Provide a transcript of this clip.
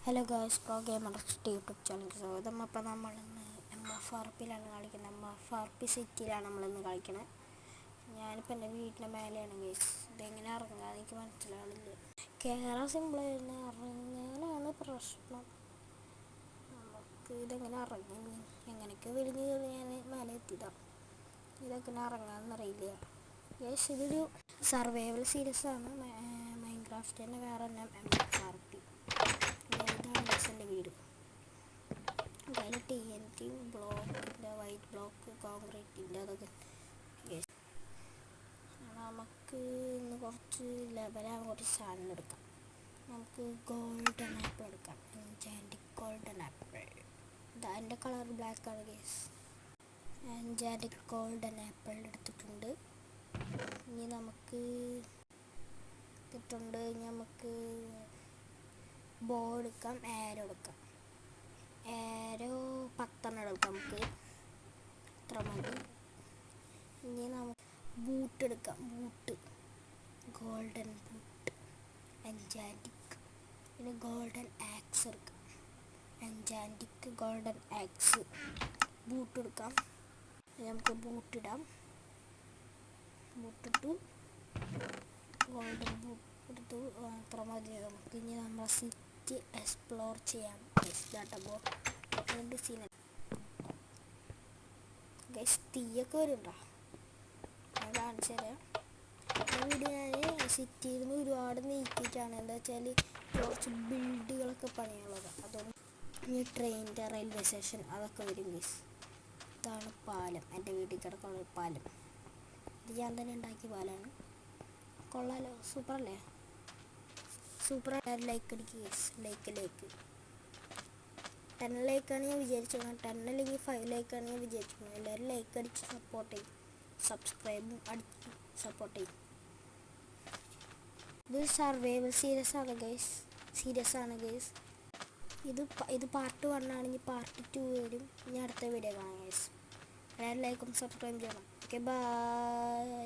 Hello guys, pro gamer YouTube ചാനലിലേക്ക് സ്വാഗതം. അപ്പോൾ നമ്മളിന്ന് MFRPയിലാണ് കളിക്കുന്നത്. MFRP സിറ്റിയിലാണ് നമ്മളിന്ന് കളിക്കുന്നത്. ഞാനിപ്പോൾ എൻ്റെ വീട്ടിൻ്റെ മേലെയാണ് ഗൈസ്. ഇതെങ്ങനെ ഇറങ്ങുക എനിക്ക് മനസ്സിലാവില്ല. കയറാൻ സിമ്പിളായിരുന്നു, ഇറങ്ങാനാണ് പ്രശ്നം. നമുക്ക് ഇതെങ്ങനെ ഇറങ്ങി എങ്ങനെയൊക്കെ വലിഞ്ഞ് കയറി ഞാൻ മേലെ എത്തിയതാണ്. ഇതെങ്ങനെ ഇറങ്ങാമെന്നറിയില്ല ഗൈസ്. ഇതൊരു സർവൈവൽ സീരീസ് ആണ്. മൈൻക്രാഫ്റ്റിൻ്റെ വേറെ MFRP. ഇതാണ് വീട്. അതിൽ TNT ബ്ലോക്കിൻ്റെ വൈറ്റ് ബ്ലോക്ക് കോൺക്രീറ്റിൻ്റെ അതൊക്കെ. നമുക്ക് ഇന്ന് കുറച്ച് ലെവലാകാൻ കുറച്ച് സാധനം എടുക്കാം. നമുക്ക് ഗോൾഡൻ ആപ്പിൾ എടുക്കാം. എൻചാൻറ്റിക് ഗോൾഡൻ ആപ്പിൾ. എൻ്റെ കളർ ബ്ലാക്ക് ആണ് ഗേസ്. എൻചാൻറ്റിക് ഗോൾഡൻ ആപ്പിൾ എടുത്തിട്ടുണ്ട്. ഇനി നമുക്ക് ബോ എടുക്കാം, ആരോ എടുക്കാം. ആരോ 10 എടുക്കാം, നമുക്ക് ഇത്ര മതി. ഇനി നമുക്ക് ബൂട്ട് എടുക്കാം. ബൂട്ട് ഗോൾഡൻ ബൂട്ട് എൻചാൻറ്റിക്. പിന്നെ ഗോൾഡൻ ആക്സ് എടുക്കാം. എൻചാൻറ്റിക് ഗോൾഡൻ ആക്സ്. ബൂട്ട് എടുക്കാം. നമുക്ക് ബൂട്ടിടാം. ബൂട്ടിട്ടു ഗോൾഡൻ ബൂട്ട് എടുത്തു. അത്ര മതി നമുക്ക്. ഇനി നമ്മളെ സിറ്റി എക്സ്പ്ലോർ ചെയ്യാം. തീയൊക്കെ വരുന്നുണ്ടോ ഞാൻ കാണിച്ചു തരാം. വീട് ഞാൻ സിറ്റിയിൽ നിന്ന് ഒരുപാട് നീക്കിയിട്ടാണ്. എന്താ വെച്ചാൽ കുറച്ച് ബിൽഡുകളൊക്കെ പണിയുള്ളത്. അതുകൊണ്ട് ഈ ട്രെയിനിൻ്റെ റെയിൽവേ സ്റ്റേഷൻ അതൊക്കെ വരും ഗൈസ്. ഇതാണ് പാലം, എൻ്റെ വീട്ടിൽ കിടക്കുന്ന പാലം. ഇത് ഞാൻ തന്നെ ഉണ്ടാക്കിയ പാലമാണ്. കൊള്ളാലോ, സൂപ്പറല്ലേ? സൂപ്പർ. ലൈക്ക് അടിക്കുക ഗൈസ്. ലൈക്ക് 10 ലൈക്കാണ് ഞാൻ വിചാരിച്ചത്. 10 അല്ലെങ്കിൽ 5 ലൈക്കാണ് ഞാൻ വിചാരിച്ചത്. എല്ലാവരും ലൈക്ക് അടിച്ച് സപ്പോർട്ട് ചെയ്യും, സബ്സ്ക്രൈബും അടിച്ച് സപ്പോർട്ട് ചെയ്യും. ഇത് സർവൈവൽ സീരീസ് ആണ് ഗൈസ്. ഇത് പാർട്ട് 1 ആണ്. ഇനി പാർട്ട് 2 വരും. ഇനി അടുത്ത വീഡിയോ കാണാം ഗൈസ്. എല്ലാവരും ലൈക്കും സബ്സ്ക്രൈബ് ചെയ്യണം. Okay, by.